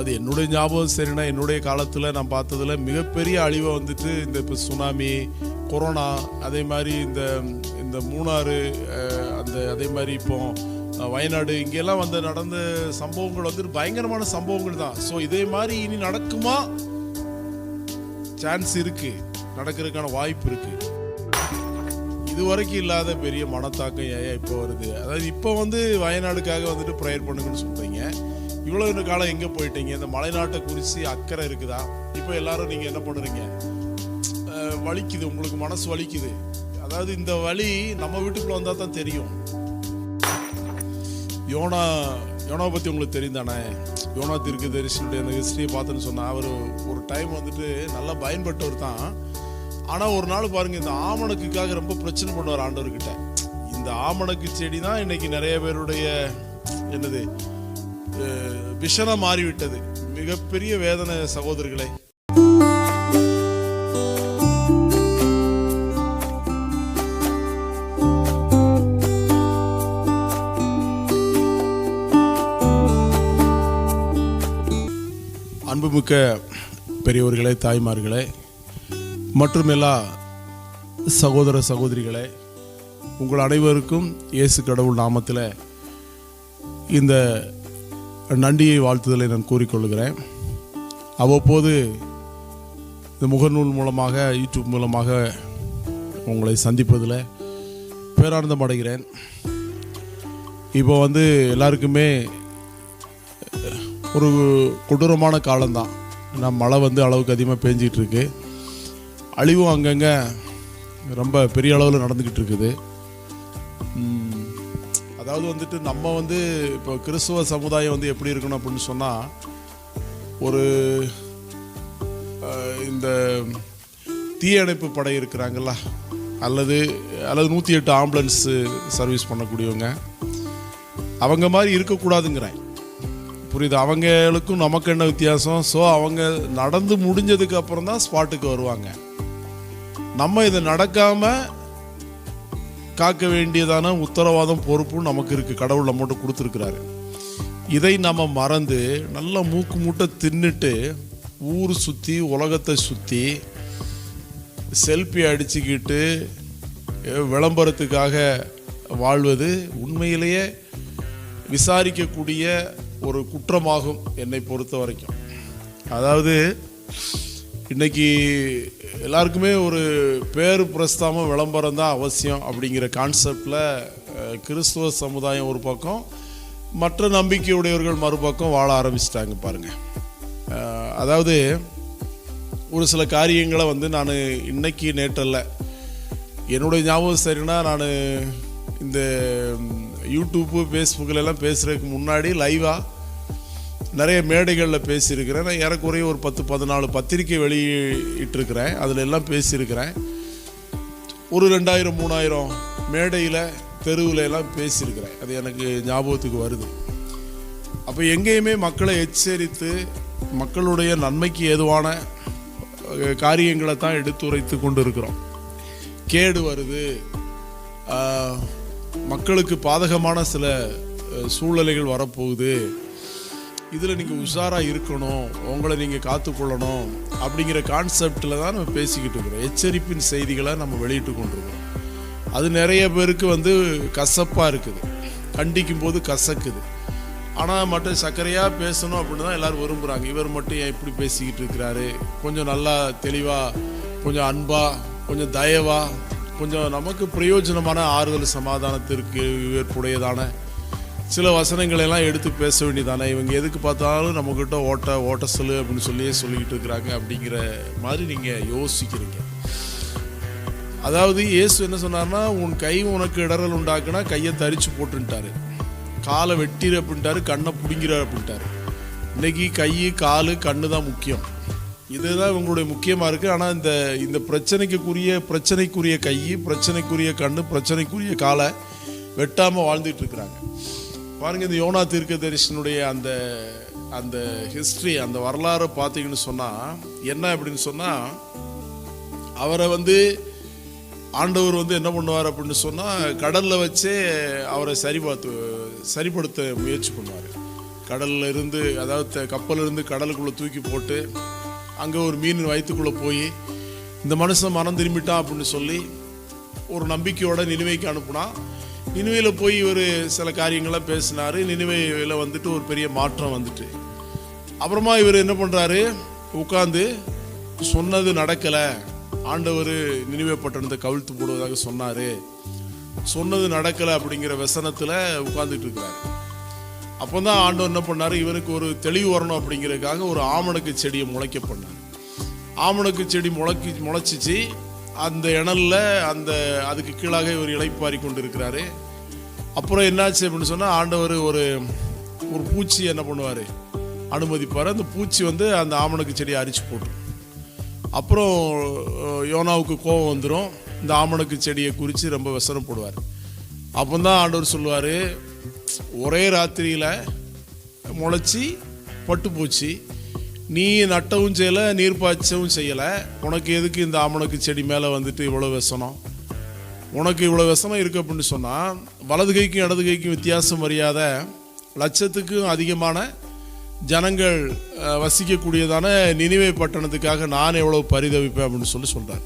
அதாவது என்னுடைய ஞாபகம் சரினா என்னுடைய காலத்தில் நான் பார்த்ததில் மிகப்பெரிய அழிவை வந்துட்டு இந்த இப்போ சுனாமி, கொரோனா, அதே மாதிரி இந்த மூணாறு, அதே மாதிரி இப்போ வயநாடு, இங்கெல்லாம் நடந்த சம்பவங்கள் வந்துட்டு பயங்கரமான சம்பவங்கள் தான். ஸோ இதே மாதிரி இனி நடக்குமா? சான்ஸ் இருக்கு, நடக்கிறதுக்கான வாய்ப்பு இருக்கு. இதுவரைக்கும் இல்லாத பெரிய மனத்தாக்கம் ஏன் இப்போ வருது? அதாவது இப்போ வயநாடுக்காக வந்துட்டு ப்ரேயர் பண்ணுங்கன்னு சொல்றீங்க. இவ்வளவு காலம் எங்க போயிட்டீங்க? இந்த மலைநாட்டை குறித்து அக்கறை இருக்குதா? இப்போ எல்லாரும் நீங்க என்ன பண்றீங்க? வலிக்குது, உங்களுக்கு மனசு வலிக்குது. அதாவது இந்த வலி நம்ம வீட்டுக்குள்ள வந்தா தான் தெரியும். யோனா பத்தி உங்களுக்கு தெரியும் தானே? யோனா தீர்க்கதரிசியுடைய அந்த ஹிஸ்டரியை பார்த்துன்னு சொன்னா, அவர் ஒரு டைம் நல்லா பயன்பட்டவர் தான். ஆனா ஒரு நாள் பாருங்க, இந்த ஆமணக்குக்காக ரொம்ப பிரச்சனை பண்ணுவார் ஆண்டவர்கிட்ட. இந்த ஆமணக்கு செடி தான் இன்னைக்கு நிறைய பேருடைய விஷனா மாறிவிட்டது. மிகப்பெரிய வேதனை சகோதரர்களே. அன்புமிக்க பெரியவர்களே, தாய்மார்களே மற்றும் எல்லா சகோதர சகோதரிகளே, உங்கள் அனைவருக்கும் இயேசு கடவுள் நாமத்தில் இந்த நன்றியை வாழ்த்துதலை நான் கூறிக்கொள்கிறேன். அவ்வப்போது இந்த முகநூல் மூலமாக, யூடியூப் மூலமாக உங்களை சந்திப்பதில் பேரானந்தம் அடைகிறேன். இப்போ எல்லாருக்குமே ஒரு கொடூரமான காலம்தான். மழை அளவுக்கு அதிகமாக பேஞ்சிக்கிட்டு இருக்கு. அழிவும் அங்கங்கே ரொம்ப பெரிய அளவில் நடந்துக்கிட்டு இருக்குது. அதாவது நம்ம இப்போ கிறிஸ்துவ சமுதாயம் எப்படி இருக்கணும் அப்படின்னு சொன்னால், ஒரு இந்த தீயணைப்பு படை இருக்கிறாங்களா, அல்லது 108 ஆம்புலன்ஸ் சர்வீஸ் பண்ணக்கூடியவங்க, அவங்க மாதிரி இருக்கக்கூடாதுங்கிறேன். புரியுது? அவங்களுக்கும் நமக்கு என்ன வித்தியாசம்? ஸோ அவங்க நடந்து முடிஞ்சதுக்கு அப்புறம் தான் ஸ்பாட்டுக்கு வருவாங்க. நம்ம இதை நடக்காமல் காக்க வேண்டியதான உத்தரவாதம், பொறுப்பும் நமக்கு இருக்கு. கடவுள் நம்மகிட்ட கொடுத்துருக்கிறாரு. இதை நம்ம மறந்து நல்லா மூக்கு மூட்டை தின்னுட்டு ஊர் சுற்றி, உலகத்தை சுற்றி செல்ஃபி அடிச்சுக்கிட்டு விளம்பரத்துக்காக வாழ்வது உண்மையிலேயே விசாரிக்கக்கூடிய ஒரு குற்றமாகும் என்னை பொறுத்த வரைக்கும். அதாவது இன்னைக்கு எல்லாருக்குமே ஒரு பேரு பிரஸ்தாம விளம்பரம் தான் அவசியம் அப்படிங்கிற கான்செப்டில் கிறிஸ்துவ சமுதாயம் ஒரு பக்கம், மற்ற நம்பிக்கையுடையவர்கள் மறுபக்கம் வாழ ஆரம்பிச்சிட்டாங்க பாருங்கள். அதாவது ஒரு சில காரியங்களை நான் இன்னைக்கு நேற்றல்ல, என்னுடைய ஞாபகம் சரினா, நான் இந்த யூடியூப்பு, ஃபேஸ்புக்கில் எல்லாம் பேசுகிறதுக்கு முன்னாடி லைவாக நிறைய மேடைகளில் பேசியிருக்கிறேன். நான் ஏறக்குறைய ஒரு 10-14 பத்திரிக்கை வெளியிட்டிருக்கிறேன். அதில் எல்லாம் பேசியிருக்கிறேன். ஒரு 2000-3000 மேடையில், தெருவில் எல்லாம் பேசியிருக்கிறேன். அது எனக்கு ஞாபகத்துக்கு வருது. அப்போ எங்கேயுமே மக்களை எச்சரித்து மக்களுடைய நன்மைக்கு ஏதுவான காரியங்களை தான் எடுத்துரைத்து கொண்டு இருக்கிறோம். கேடு வருது, மக்களுக்கு பாதகமான சில சூழ்நிலைகள் வரப்போகுது, இதில் நீங்கள் உஷாராக இருக்கணும், உங்களை நீங்கள் காத்துக்கொள்ளணும் அப்படிங்கிற கான்செப்டில் தான் நம்ம பேசிக்கிட்டு இருக்கிறோம். எச்சரிப்பின் செய்திகளை நம்ம வெளியிட்டு கொண்டிருக்கிறோம். அது நிறைய பேருக்கு கசப்பாக இருக்குது, கண்டிக்கும் போது கசக்குது. ஆனால் மட்டும் சர்க்கரையாக பேசணும் அப்படின்னு தான் எல்லோரும் விரும்புகிறாங்க. இவர் மட்டும் ஏன் இப்படி பேசிக்கிட்டு இருக்கிறாரு? கொஞ்சம் நல்லா தெளிவாக, கொஞ்சம் அன்பாக, கொஞ்சம் தயவாக, கொஞ்சம் நமக்கு பிரயோஜனமான, ஆறுதல் சமாதானத்திற்கு ஏற்புடையதான சில வசனங்களெல்லாம் எடுத்து பேச வேண்டியதானே. இவங்க எதுக்கு பார்த்தாலும் நம்மக்கிட்ட ஓட்ட சொல்லு அப்படின்னு சொல்லிக்கிட்டு இருக்கிறாங்க அப்படிங்கிற மாதிரி நீங்கள் யோசிக்கிறீங்க. அதாவது இயேசு என்ன சொன்னார்னா, உன் கை உனக்கு இடரல் உண்டாக்குனா கையை தரிச்சு போட்டுட்டாரு, காலை வெட்டிரு அப்படின்ட்டாரு, கண்ணை பிடிங்கிறார் அப்படின்ட்டாரு. இன்னைக்கு கை, காலு, கண்ணு தான் முக்கியம். இதுதான் இவங்களுடைய முக்கியமாக இருக்குது. ஆனால் இந்த பிரச்சனைக்குரிய கை, பிரச்சனைக்குரிய கண்ணு, பிரச்சனைக்குரிய காலை வெட்டாமல் வாழ்ந்துட்டு இருக்கிறாங்க பாருங்கள். இந்த யோனா தீர்க்கதரிசனுடைய அந்த ஹிஸ்ட்ரி, அந்த வரலாறு பார்த்தீங்கன்னு சொன்னால் என்ன அப்படின்னு சொன்னால், அவரை ஆண்டவர் என்ன பண்ணுவார் அப்படின்னு சொன்னால், கடலில் வச்சே அவரை சரிப்படுத்த முயற்சி பண்ணுவார். கடல்ல இருந்து, அதாவது கப்பலில் இருந்து கடலுக்குள்ளே தூக்கி போட்டு அங்கே ஒரு மீன் வயிற்றுக்குள்ளே போய் இந்த மனுஷன் மனம் திரும்பிட்டான் அப்படின்னு சொல்லி ஒரு நம்பிக்கையோட நினிவேக்கு அனுப்புனா. நினிவேல போய் இவர் சில காரியங்கள்லாம் பேசினார். நினிவேல வந்துட்டு ஒரு பெரிய மாற்றம் வந்துட்டு, அப்புறமா இவர் என்ன பண்ணுறாரு, உட்காந்து சொன்னது நடக்கலை, ஆண்டவர் நினிவே பட்டணத்தை கவிழ்த்து போடுவதாக சொன்னார், சொன்னது நடக்கலை அப்படிங்கிற வசனத்தில் உட்கார்ந்துட்டு இருக்கிறார். அப்போ தான் ஆண்டவர் என்ன பண்ணார், இவனுக்கு ஒரு தெளிவு வரணும் அப்படிங்கிறதுக்காக ஒரு ஆமணக்கு செடியை முளைக்க பண்ணார். ஆமணக்கு செடி முளைச்சிச்சு. அந்த இணல்ல அதுக்கு கீழாக இவர் இளைப்பாரி கொண்டு இருக்கிறாரு. அப்புறம் என்னாச்சு அப்படின்னு சொன்னால், ஆண்டவர் ஒரு பூச்சி என்ன பண்ணுவார், அனுமதிப்பார். அந்த பூச்சி அந்த ஆமணக்கு செடியை அரிச்சு போட்டு, அப்புறம் யோனாவுக்கு கோபம் வந்துடும். இந்த ஆமணக்கு செடியை குறித்து ரொம்ப விசனம் போடுவார். அப்போ தான் ஆண்டவர் சொல்லுவார், ஒரே ராத்திரியில் முளைச்சி பட்டு போச்சு, நீ நட்டவும் செய்யலை, நீர் பாய்ச்சவும் செய்யலை, உனக்கு எதுக்கு இந்த ஆமணக்கு செடி மேலே வந்துட்டு இவ்வளோ விஷனம், உனக்கு இவ்வளோ விஷனம் இருக்குது அப்படின்னு சொன்னால், வலது கைக்கும் இடது கைக்கும் வித்தியாசம் அறியாத லட்சத்துக்கும் அதிகமான ஜனங்கள் வசிக்கக்கூடியதான நினிவே பட்டணத்துக்காக நான் எவ்வளோ பரிதவிப்பேன் அப்படின்னு சொல்கிறார்.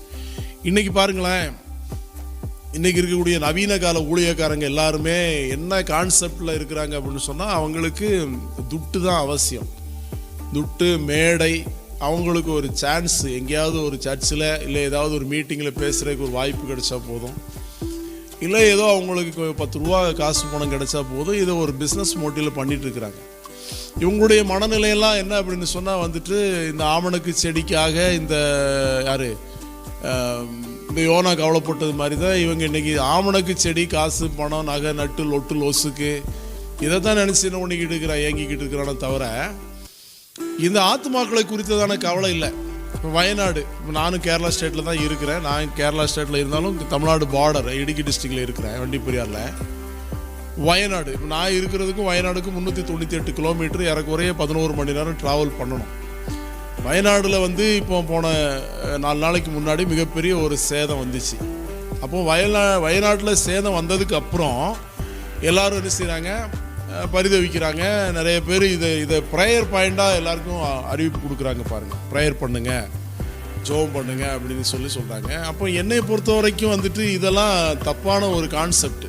இன்றைக்கி பாருங்களேன், இன்றைக்கி இருக்கக்கூடிய நவீன கால ஊழியக்காரங்க எல்லாருமே என்ன கான்செப்டில் இருக்கிறாங்க அப்படின்னு சொன்னால், அவங்களுக்கு துட்டு தான் அவசியம், துட்டு, மேடை, அவங்களுக்கு ஒரு சான்ஸ், எங்கேயாவது ஒரு சர்ச்சில் இல்லை ஏதாவது ஒரு மீட்டிங்கில் பேசுகிறதுக்கு ஒரு வாய்ப்பு கிடைச்சா போதும், இல்லை ஏதோ அவங்களுக்கு 10 ரூபா காசு பணம் கிடைச்சா போதும், இதை ஒரு பிஸ்னஸ் மோட்டிவில் பண்ணிகிட்டு இருக்கிறாங்க. இவங்களுடைய மனநிலையெல்லாம் என்ன அப்படின்னு சொன்னால் வந்துட்டு, இந்த ஆமணக்கு செடிக்காக இந்த யார் இந்த யோனா கவலைப்பட்டது மாதிரி தான் இவங்க இன்றைக்கி ஆமணக்கு செடி, காசு, பணம், நகை, நட்டு, லொட்டு, லொசுக்கு, இதை தான் நினச்சி என்ன பண்ணிக்கிட்டு இருக்கிறான், ஏங்கிக்கிட்டு இருக்கிறானே தவிர இந்த ஆத்துமாக்களை குறித்ததான கவலை இல்லை. இப்போ வயநாடு, இப்போ நானும் கேரளா ஸ்டேட்டில் தான் இருக்கிறேன். நான் கேரளா ஸ்டேட்டில் இருந்தாலும் தமிழ்நாடு பார்டர் இடுக்கி டிஸ்ட்ரிக்டில் இருக்கிறேன், வண்டிப்பெரியாரில். வயநாடு, இப்போ நான் இருக்கிறதுக்கும் வயநாடுக்கும் 398 கிலோமீட்டர், ஏறக்குறைய 11 மணி நேரம் ட்ராவல் பண்ணணும். வயநாடில் இப்போ போன 4 நாளைக்கு முன்னாடி மிகப்பெரிய ஒரு சேதம் வந்துச்சு. அப்போது வயநாட்டில் சேதம் வந்ததுக்கு அப்புறம் எல்லாரும் என்ன செய்கிறாங்க, பரிதவிக்கிறாங்க. நிறைய பேர் இதை ப்ரேயர் பாயிண்டாக எல்லாருக்கும் அறிவிப்பு கொடுக்குறாங்க. பாருங்கள், ப்ரேயர் பண்ணுங்க, ஜெபம் பண்ணுங்க அப்படின்னு சொல்கிறாங்க. அப்போ என்னை பொறுத்த வரைக்கும் வந்துட்டு இதெல்லாம் தப்பான ஒரு கான்செப்ட்.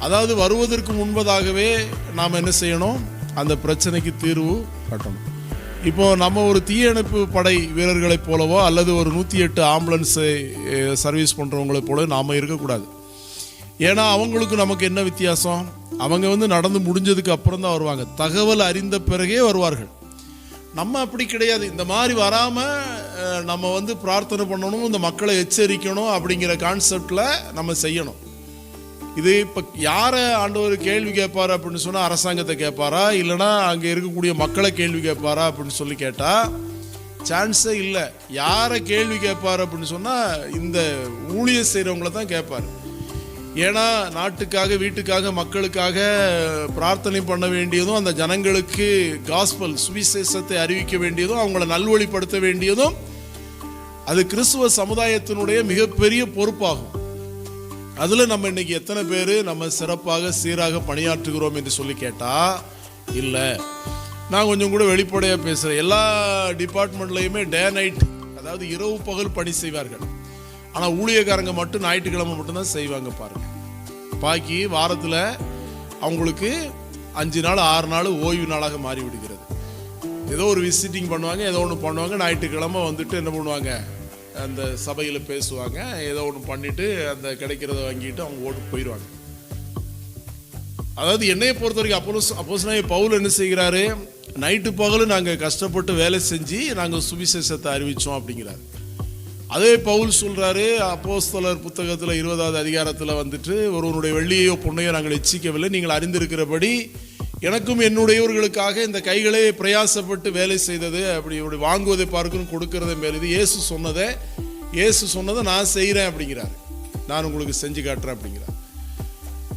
அதாவது வருவதற்கு முன்பதாகவே நாம் என்ன செய்யணும், அந்த பிரச்சனைக்கு தீர்வு கட்டணும். இப்போ நம்ம ஒரு தீயணைப்பு படை வீரர்களைப் போலவோ அல்லது ஒரு 108 ஆம்புலன்ஸை சர்வீஸ் பண்ணுறவங்களை போல நாம் இருக்கக்கூடாது. ஏன்னா அவங்களுக்கு நமக்கு என்ன வித்தியாசம், அவங்க நடந்து முடிஞ்சதுக்கு அப்புறம் தான் வருவாங்க, தகவல் அறிந்த பிறகே வருவார்கள். நம்ம அப்படி கிடையாது. இந்த மாதிரி வராமல் நம்ம பிரார்த்தனை பண்ணணும், இந்த மக்களை எச்சரிக்கணும் அப்படிங்கிற கான்செப்டில் நம்ம செய்யணும். இது இப்போ யாரை ஆண்டவர் கேள்வி கேட்பார் அப்படின்னு சொன்னால், அரசாங்கத்தை கேட்பாரா, இல்லைனா அங்கே இருக்கக்கூடிய மக்களை கேள்வி கேட்பாரா அப்படின்னு சொல்லி கேட்டால் சான்ஸே இல்லை. யாரை கேள்வி கேட்பார் அப்படின்னு சொன்னால், இந்த ஊழியர் செய்கிறவங்கள தான் கேட்பார். ஏன்னா நாட்டுக்காக, வீட்டுக்காக, மக்களுக்காக பிரார்த்தனை பண்ண வேண்டியதும், அந்த ஜனங்களுக்கு காஸ்பல் சுவிசேஷத்தை அறிவிக்க வேண்டியதும், அவங்கள நல்வழிப்படுத்த வேண்டியதும் அது கிறிஸ்துவ சமுதாயத்தினுடைய மிகப்பெரிய பொறுப்பாகும். அதில் நம்ம இன்னைக்கு எத்தனை பேர் நம்ம சிறப்பாக சீராக பணியாற்றுகிறோம் என்று சொல்லி கேட்டால் இல்லை. நான் கொஞ்சம் கூட வெளிப்படையாக பேசுகிறேன். எல்லா டிபார்ட்மெண்ட்லையுமே டே நைட், அதாவது இரவு பகல் பணி செய்வார்கள். ஆனால் ஊழியக்காரங்க மட்டும் ஞாயிற்றுக்கிழமை மட்டும்தான் செய்வாங்க. பாருங்கள், பாக்கி வாரத்தில் அவங்களுக்கு 5 நாள் 6 நாள் ஓய்வு நாளாக மாறி விடுகிறது. ஏதோ ஒரு விசிட்டிங் பண்ணுவாங்க, ஏதோ ஒன்று பண்ணுவாங்க, ஞாயிற்றுக்கிழமை என்ன பண்ணுவாங்க, அந்த சபையில் பேசுவாங்க, ஏதோ ஒன்று பண்ணிட்டு அந்த கிடைக்கிறத வாங்கிட்டு அவங்க ஓட்டு போயிடுவாங்க. அதாவது என்னையை பொறுத்த வரைக்கும் அப்போஸ்தலனாகிய பவுல் என்ன செய்கிறாரு, நைட்டு பகலும் நாங்கள் கஷ்டப்பட்டு வேலை செஞ்சு நாங்கள் சுவிசேஷத்தை அறிவித்தோம் அப்படிங்கிறார். அதே பவுல் சொல்கிறாரு, அப்போஸ்தலர் புத்தகத்தில் 20வது அதிகாரத்தில் ஒருவனுடைய வெள்ளியையோ பொண்ணையோ நாங்கள் எச்சிக்கவில்லை, நீங்கள் அறிந்திருக்கிறபடி எனக்கும் என்னுடையவர்களுக்காக இந்த கைகளே பிரயாசப்பட்டு வேலை செய்தது, அப்படி வாங்குவதை பார்க்கணும், கொடுக்கறதை மேல் இது இயேசு சொன்னதை நான் செய்கிறேன் அப்படிங்கிறார், நான் உங்களுக்கு செஞ்சு காட்டுறேன் அப்படிங்கிறார்.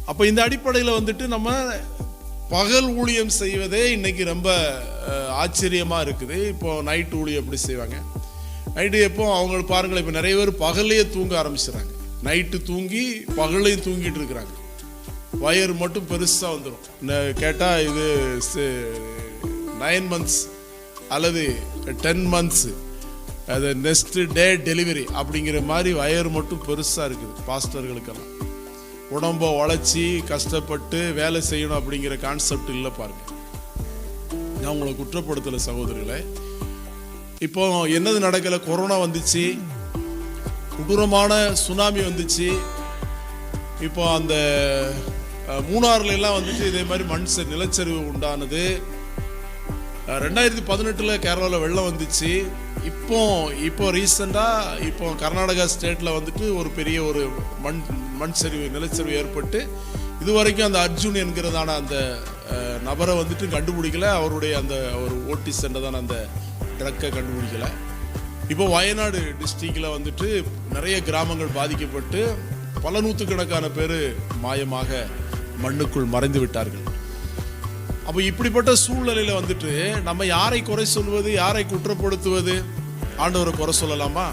அப்போ இந்த அடிப்படையில் நம்ம பகல் ஊழியம் செய்வதே இன்னைக்கு ரொம்ப ஆச்சரியமாக இருக்குது. இப்போ நைட் ஊழியம் எப்படி செய்வாங்க, நைட்டு எப்போ அவங்க பாருங்களேன், இப்போ நிறைய பேர் பகல்லையே தூங்க ஆரம்பிச்சிடறாங்க, நைட்டு தூங்கி பகல்லையும் தூங்கிட்டு இருக்கிறாங்க. வயர் மட்டும் பெருசாக வந்துடும். கேட்டால் இது 9 months அல்லது 10 months அது நெக்ஸ்ட் டே டெலிவரி அப்படிங்கிற மாதிரி வயர் மட்டும் பெருசாக இருக்குது. பாஸ்டர்களுக்கெல்லாம் உடம்பை உழைச்சி கஷ்டப்பட்டு வேலை செய்யணும் அப்படிங்கிற கான்செப்ட் இல்லை. பாருங்க, நான் உங்களை குற்றப்படுத்தலை சகோதரர்களே. இப்போ என்னது நடக்கலை? கொரோனா வந்துச்சு, கொடூரமான சுனாமி வந்துச்சு. இப்போ அந்த மூணாறுல எல்லாம் வந்துட்டு இதே மாதிரி நிலச்சரிவு உண்டானது. 2018 கேரளாவில் வெள்ளம் வந்துச்சு. இப்போ ரீசெண்டாக இப்போ கர்நாடகா ஸ்டேட்டில் வந்துட்டு ஒரு பெரிய ஒரு நிலச்சரிவு ஏற்பட்டு இது வரைக்கும் அந்த அர்ஜுன் என்கிறதான அந்த நபரை வந்துட்டு கண்டுபிடிக்கல. அவருடைய அந்த ஒரு ஓட்டி சென்றதான அந்த ட்ரக்கை கண்டுபிடிக்கல. இப்போ வயநாடு டிஸ்ட்ரிக்டில் வந்துட்டு நிறைய கிராமங்கள் பாதிக்கப்பட்டு பல நூற்றுக்கணக்கான பேர் மாயமாக மண்ணுக்குள் மறைந்து விட்டார்கள். அப்போ இப்படிப்பட்ட சூழ்நிலையில் வந்துட்டு நம்ம யாரை குறை சொல்வது, யாரை குற்றப்படுத்துவது? ஆண்டவரை குறை சொல்லலாமா?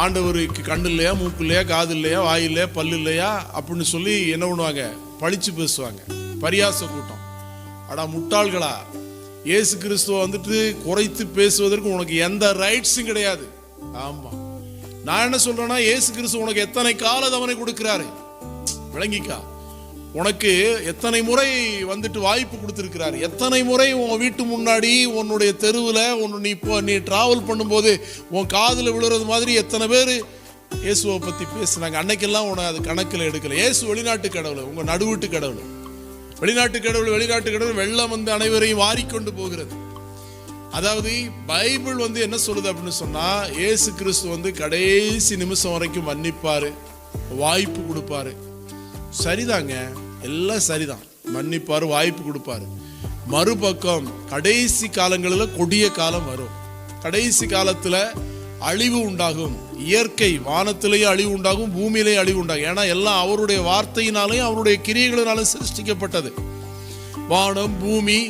ஆண்டவருக்கு கண்ணு இல்லையா, மூக்கு இல்லையா, காது இல்லையா, வாய் இல்லையா, பல்லு இல்லையா அப்படின்னு சொல்லி என்ன பண்ணுவாங்க? பழிச்சு பேசுவாங்க. பரியாச கூட்டம். அடா முட்டாள்களா, இயேசு கிறிஸ்துவ வந்துட்டு குறைத்து பேசுவதற்கு உனக்கு எந்த ரைட்ஸும் கிடையாது. ஆமா, நான் என்ன சொல்றேன்னா, இயேசு கிறிஸ்து உனக்கு எத்தனை கால தவணை கொடுக்கிறாரு விளங்கிக்கா. உனக்கு எத்தனை முறை வந்துட்டு வாய்ப்பு கொடுத்துருக்கிறாரு. எத்தனை முறை உன் வீட்டு முன்னாடி உன்னுடைய தெருவில் நீ டிராவல் பண்ணும்போது உன் காதில் விழுறது மாதிரி எத்தனை பேர் இயேசுவை பற்றி பேசுனாங்க. அன்னைக்கெல்லாம் உன அது கணக்கில் எடுக்கல. இயேசு வெளிநாட்டு கடவுள், உங்கள் நடுவீட்டு கடவுள். வெளிநாட்டு கடவுள் வெள்ளம் வந்து அனைவரையும் வாரிக்கொண்டு போகிறது. அதாவது பைபிள் வந்து என்ன சொல்லுது அப்படின்னு சொன்னா, இயேசு கிறிஸ்து வந்து கடைசி நிமிஷம் வரைக்கும் மன்னிப்பாரு, வாய்ப்பு கொடுப்பாரு. சரிதாங்க, எல்லாம் சரிதான். மன்னிப்பாரு, வாய்ப்பு கொடுப்பாரு. மறுபக்கம் கடைசி காலங்களில் கொடிய காலம் வரும். கடைசி காலத்துல அழிவு உண்டாகும். இயற்கை வானத்திலேயே அழிவு உண்டாகும், பூமியிலேயே அழிவு உண்டாகும். ஏன்னா எல்லாம் அவருடைய வார்த்தையினாலையும் அவருடைய கிரியைகளினாலும் சிருஷ்டிக்கப்பட்டது. வானம், பூமி,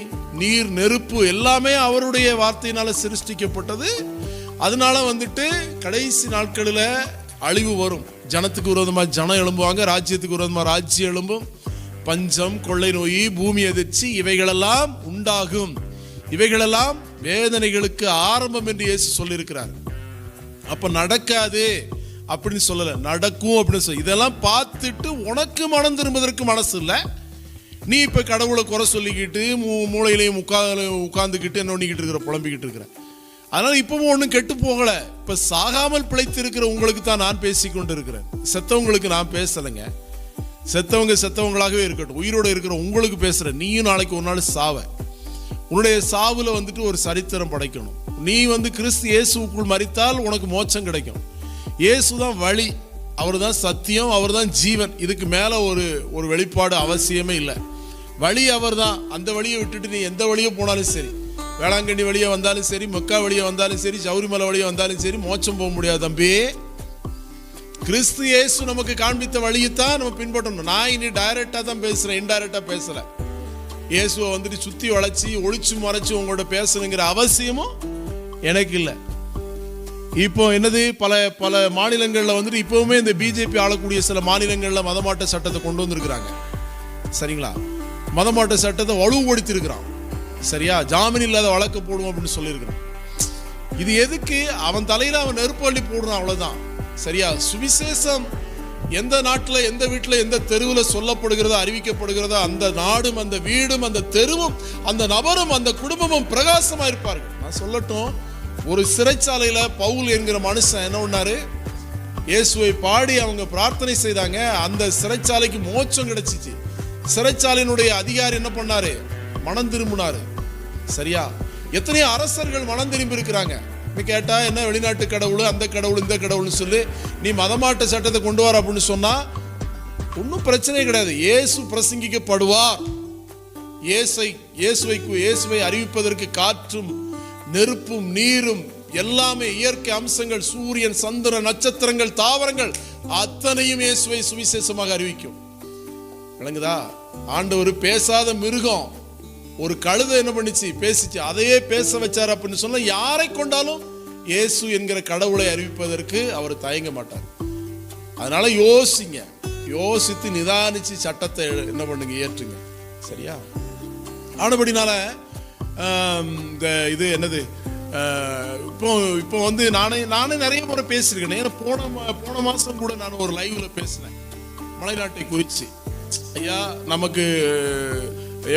நீர், நெருப்பு எல்லாமே அவருடைய வார்த்தையினால சிருஷ்டிக்கப்பட்டது. அதனால வந்துட்டு கடைசி நாட்களில் அழிவு வரும். ஜனத்துக்கு விரோதமாக ஜனம் எழும்புவாங்க, ராஜ்யத்துக்கு விரோதமாக ராஜ்யம் எழும்பும். பஞ்சம், கொள்ளை நோய், பூமி அதிர்ச்சி இவைகளெல்லாம் உண்டாகும். இவைகளெல்லாம் வேதனைகளுக்கு ஆரம்பம் என்று இயேசு சொல்லியிருக்கிறார். அப்ப நடக்காது அப்படின்னு சொல்லல, நடக்கும் அப்படின்னு சொல்ல. இதெல்லாம் பார்த்துட்டு உனக்கு மனம் திரும்புவதற்கு மனசு இல்லை. நீ இப்ப கடவுளை குறை சொல்லிக்கிட்டு மூளையிலையும் உட்கார்ந்துக்கிட்டு என்ன பண்ணிக்கிட்டு இருக்கிற, புலம்பிக்கிட்டு இருக்கிற. அதனால இப்பவும் ஒன்றும் கெட்டு போகல. இப்ப சாகாமல் பிழைத்து இருக்கிற உங்களுக்கு தான் நான் பேசிக்கொண்டு இருக்கிறேன். செத்தவங்களுக்கு நான் பேசலைங்க. செத்தவங்களாகவே இருக்கட்டும். உயிரோடு இருக்கிற உங்களுக்கு பேசுறேன். நீயும் நாளைக்கு ஒரு நாள் சாவ. உன்னுடைய சாவுல வந்துட்டு ஒரு சரித்திரம் படைக்கணும். நீ வந்து கிறிஸ்து இயேசுக்குள் மரித்தால் உனக்கு மோட்சம் கிடைக்கும். இயேசுதான் வழி, அவர் தான் சத்தியம், அவர் தான் ஜீவன். இதுக்கு மேல ஒரு வெளிப்பாடு அவசியமே இல்லை. வழி அவர் தான். அந்த வழியை விட்டுட்டு நீ எந்த வழியோ போனாலும் சரி, வேளாங்கண்ணி வழியா வந்தாலும் சரி, மக்கா வழியா வந்தாலும் சரி, சௌரிமலை வழியா வந்தாலும் சரி, மோட்சம் போக முடியாது தம்பி. கிறிஸ்து இயேசு நமக்கு காண்பித்த வழியைத்தான் நம்ம பின்பற்றணும். நான் இனி டைரக்டா தான் பேசுறேன், இன்டைரக்டா பேசல. இயேசுவை வந்துட்டு சுத்தி வளைச்சி ஒளிச்சு மறைச்சு உங்களோட பேசணுங்கிற அவசியமும் எனக்கு இல்லை. இப்போ என்னது, பல மாநிலங்கள்ல வந்துட்டு இப்பவுமே இந்த பிஜேபி ஆளக்கூடிய சில மாநிலங்கள்ல மதமாட்ட சட்டத்தை கொண்டு வந்திருக்கிறாங்க. சரிங்களா? மதமாட்ட சட்டத்தை வலுப்படுத்தி இருக்கிறான். சரியா? ஜாமீன் இல்லாத வழக்கு போடுவோம் அப்படின்னு சொல்லியிருக்கிறான். இது எதுக்கு? அவன் தலையில அவன் நெருப்பள்ளி போடுறான், அவ்வளவுதான். சரியா? சுவிசேஷம் எந்த நாட்டுல, எந்த வீட்டுல, எந்த தெருவில் சொல்லப்படுகிறதோ, அறிவிக்கப்படுகிறதோ, அந்த நாடும், அந்த வீடும், அந்த தெருவும், அந்த நபரும், அந்த குடும்பமும் பிரகாசமா இருப்பார்கள். நான் சொல்லட்டும், ஒரு சிறைச்சாலையில பவுல் என்கிற மனுஷன் என்ன பண்ணாரு? இயேசுவை பாடி அவங்க பிரார்த்தனை செய்தாங்க. அந்த சிறைச்சாலைக்கு மோட்சம் கிடைச்சிச்சு. சிறைச்சாலையினுடைய அதிகாரி என்ன பண்ணாரு? மனம் திரும்பினாரு. சரியா? எத்தனையோ அரசர்கள் மனம் திரும்பி இருக்கிறாங்க. கேட்டா என்ன, வெளிநாட்டு கடவுள், அந்த கடவுள், இந்த கடவுள்னு சொல்லி நீ மதமாட்ட சட்டத்தை கொண்டு வர அப்படின்னு சொன்னா ஒன்றும் பிரச்சனை கிடையாது. இயேசு பிரசங்கிக்கப்படுவார். இயேசுவை அறிவிப்பதற்கு காற்றும், நெருப்பும், நீரும் எல்லாமே இயற்கை அம்சங்கள், சூரியன், சந்திரன், நட்சத்திரங்கள், தாவரங்கள் அத்தனையும் இயேசுவை சுவிசேஷமாக அறிவிக்கும். விளங்குதா? ஆண்டவர் பேசாத மிருகம் ஒரு கழுதை என்ன பண்ணிச்சு? பேசிச்சு. அதையே பேச வச்சார் அப்படின்னு சொன்னா யாரை கொண்டாலும் இயேசு என்கிற கடவுளை அறிவிப்பதற்கு அவர் தயங்க மாட்டார். அதனால யோசிங்க. யோசித்து நிதானிச்சு சட்டத்தை என்ன பண்ணுங்க, ஏற்றுங்க. சரியா? ஆனபடினால இந்த இது என்னது, இப்போ வந்து நானே நிறைய முறை பேசியிருக்கேன். ஏன்னா போன மாசம் கூட நான் ஒரு லைவ்ல பேசினேன் மலைநாட்டை குறித்து. ஐயா, நமக்கு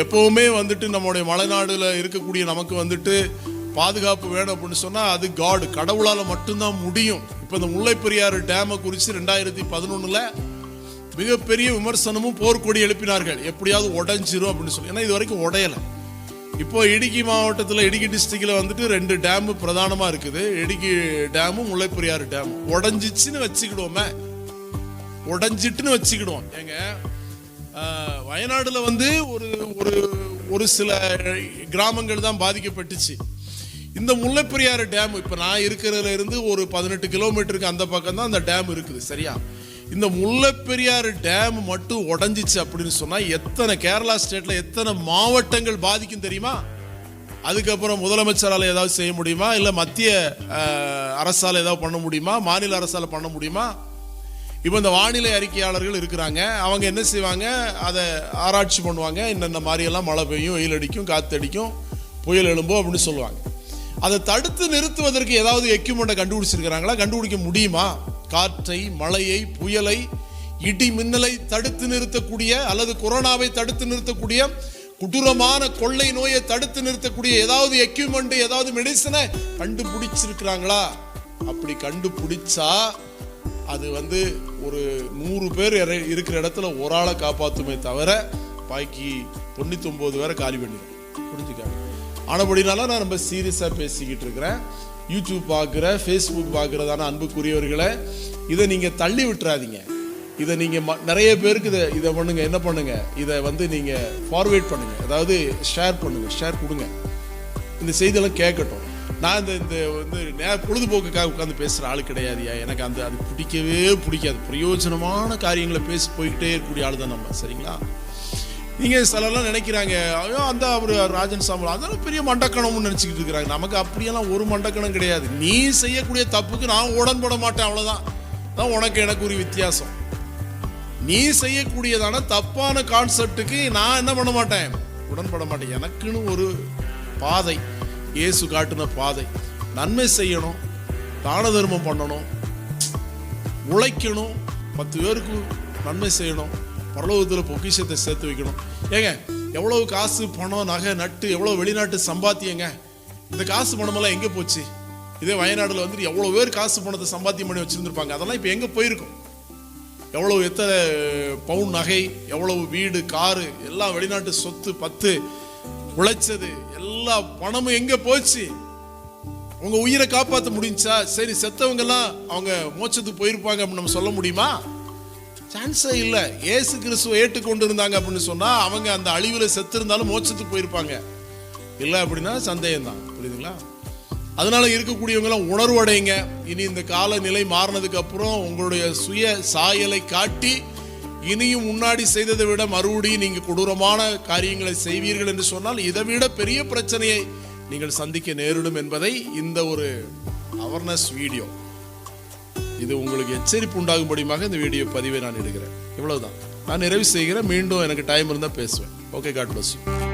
எப்பவுமே வந்துட்டு நம்முடைய மலைநாடுல இருக்கக்கூடிய நமக்கு வந்துட்டு பாதுகாப்பு வேணும் அப்படின்னு சொன்னா அது கடவுளால மட்டும்தான் முடியும். இப்ப இந்த முல்லை பெரியாறு டேமை குறித்து 2011 மிகப்பெரிய விமர்சனமும் போர்க்கொடி எழுப்பினார்கள். எப்படியாவது உடைஞ்சிரும் அப்படின்னு சொல்லி. ஏன்னா இது வரைக்கும் உடையலை. இப்போ இடுக்கி மாவட்டத்தில், இடுக்கி டிஸ்ட்ரிக்ட்ல வந்துட்டு 2 டேம் பிரதானமா இருக்குது. இடுக்கி டேமும் முல்லை பெரியாறு டேம். உடைஞ்சிச்சுன்னு வச்சுக்கிடுவோமே, உடைஞ்சிட்டுன்னு வச்சுக்கிடுவோம். ஏங்க, வயநாடுல வந்து ஒரு சில கிராமங்கள் தான் பாதிக்கப்பட்டுச்சு. இந்த முல்லை பெரியாறு டேம் இப்ப நான் இருக்கிறதுல இருந்து ஒரு 18 கிலோமீட்டருக்கு அந்த பக்கம் தான் அந்த டேம் இருக்குது. சரியா? இந்த முல்லை பெரியாறு டேம் மட்டும் உடைஞ்சிச்சு அப்படின்னு சொன்னா எத்தனை கேரளா ஸ்டேட்ல எத்தனை மாவட்டங்கள் பாதிக்கும் தெரியுமா? அதுக்கப்புறம் முதலமைச்சரால் ஏதாவது செய்ய முடியுமா? இல்ல மத்திய அரசால் ஏதாவது பண்ண முடியுமா? மாநில அரசால் பண்ண முடியுமா? இப்போ இந்த வானிலை அறிக்கையாளர்கள் இருக்கிறாங்க. அவங்க என்ன செய்வாங்க, அதை ஆராய்ச்சி பண்ணுவாங்க. இந்த மாதிரியெல்லாம் மழை பெய்யும், வெயில் அடிக்கும், காத்தடிக்கும், புயல் எழும்பும் அப்படின்னு சொல்லுவாங்க. அதை தடுத்து நிறுத்துவதற்கு ஏதாவது எக்யூப்மெண்ட்டை கண்டுபிடிச்சிருக்கிறாங்களா? கண்டுபிடிக்க முடியுமா? காற்றை, மழையை, புயலை, இடி மின்னலை தடுத்து நிறுத்தக்கூடிய அல்லது கொரோனாவை தடுத்து நிறுத்தக்கூடிய, கொடூரமான கொள்ளை நோயை தடுத்து நிறுத்தக்கூடிய ஏதாவது எக்யூப்மெண்ட், ஏதாவது மெடிசனை கண்டுபிடிச்சிருக்கிறாங்களா? அப்படி கண்டுபிடிச்சா அது வந்து ஒரு 100 பேர் இருக்கிற இடத்துல ஒரு ஆளை காப்பாற்றுமே தவிர பாக்கி 99 பேரை காலி பண்ணிடும். புரிஞ்சுக்காங்க. ஆனபடினால நான் ரொம்ப சீரியஸாக பேசிக்கிட்டு இருக்கிறேன். யூடியூப் பார்க்குற, ஃபேஸ்புக் பார்க்குறதான அன்புக்குரியவர்களை இதை நீங்கள் தள்ளி விட்டுறாதீங்க. இதை நீங்கள் நிறைய பேருக்கு இதை பண்ணுங்க. என்ன பண்ணுங்க, இதை வந்து நீங்கள் ஃபார்வேர்ட் பண்ணுங்க, அதாவது ஷேர் பண்ணுங்க, ஷேர் கொடுங்க. இந்த செய்தியெல்லாம் கேட்கட்டும். நான் இந்த வந்து பொழுதுபோக்குக்காக உட்காந்து பேசுகிற ஆள் கிடையாதுயா. எனக்கு அது பிடிக்கவே பிடிக்காது. பிரயோஜனமான காரியங்களை பேசி போய்கிட்டே இருக்கக்கூடிய ஆள் தான் நம்ம. சரிங்களா? நீங்கள் சிலர்லாம் நினைக்கிறாங்க, ஐயோ அந்த அவர் ராஜன் சாம்பல் அதெல்லாம் பெரிய மண்டக்கணம்னு நினச்சிக்கிட்டு இருக்கிறாங்க. நமக்கு அப்படியெல்லாம் ஒரு மண்டக்கணம் கிடையாது. நீ செய்யக்கூடிய தப்புக்கு நான் உடன்பட மாட்டேன், அவ்வளோதான். தான் உனக்கு எனக்கு ஒரு வித்தியாசம். நீ செய்யக்கூடியதான தப்பான கான்செப்டுக்கு நான் என்ன பண்ண மாட்டேன், உடன்பட மாட்டேன். எனக்குன்னு ஒரு பாதை, இயேசு காட்டின பாதை. நன்மை செய்யணும், தான தர்மம் பண்ணணும், உழைக்கணும், 10 பேருக்கு நன்மை செய்யணும், பரலோகத்தில் பொக்கிஷத்தை சேர்த்து வைக்கணும். ஏங்க, எவ்வளவு காசு, பணம், நகை, நட்டு, எவ்வளவு வெளிநாட்டு சம்பாத்தியங்க. இந்த காசு பணமெல்லாம் எங்கே போச்சு? இதே வயநாடுல வந்துட்டு எவ்வளவு பேர் காசு பணத்தை சம்பாத்தியம் பண்ணி வச்சிருந்துருப்பாங்க. அதெல்லாம் இப்போ எங்கே போயிருக்கும்? எவ்வளவு எத்தனை பவுன் நகை, எவ்வளவு வீடு, காரு, எல்லாம் வெளிநாட்டு சொத்து, 10 உழைச்சது எல்லா பணமும் எங்க போச்சு? உங்க உயிரை காப்பாற்ற முடிஞ்சா? சரி, செத்தவங்க எல்லாம் அவங்க மோட்சத்துக்கு போயிருப்பாங்க அப்படின்னு நம்ம சொல்ல முடியுமா? சான்ஸே இல்லை. இயேசு கிறிஸ்துவை ஏற்றுக்கொண்டு இருந்தாங்க அப்படின்னு சொன்னா அவங்க அந்த அழிவுல செத்து இருந்தாலும் மோட்சத்துக்கு போயிருப்பாங்க. இல்லை அப்படின்னா சந்தேகம் தான். புரியுதுங்களா? அதனால இருக்கக்கூடியவங்க எல்லாம் உணர்வடைங்க. இனி இந்த காலநிலை மாறினதுக்கு அப்புறம் உங்களுடைய சுய சாயலை காட்டி இனியும் முன்னாடி செய்ததை விட மறுபடியும் நீங்க கொடூரமான காரியங்களை செய்வீர்கள் என்று சொன்னால் இதை விட பெரிய பிரச்சனையை நீங்கள் சந்திக்க நேரிடும் என்பதை இந்த ஒரு அவேர்னஸ் வீடியோ, இது உங்களுக்கு எச்சரிப்பு உண்டாகும்படியாக இந்த வீடியோ பதிவை நான் எடுக்கிறேன். இவ்வளவுதான். நான் நிறைவு செய்கிறேன். மீண்டும் எனக்கு டைம் இருந்தால் பேசுவேன். Okay, God bless you.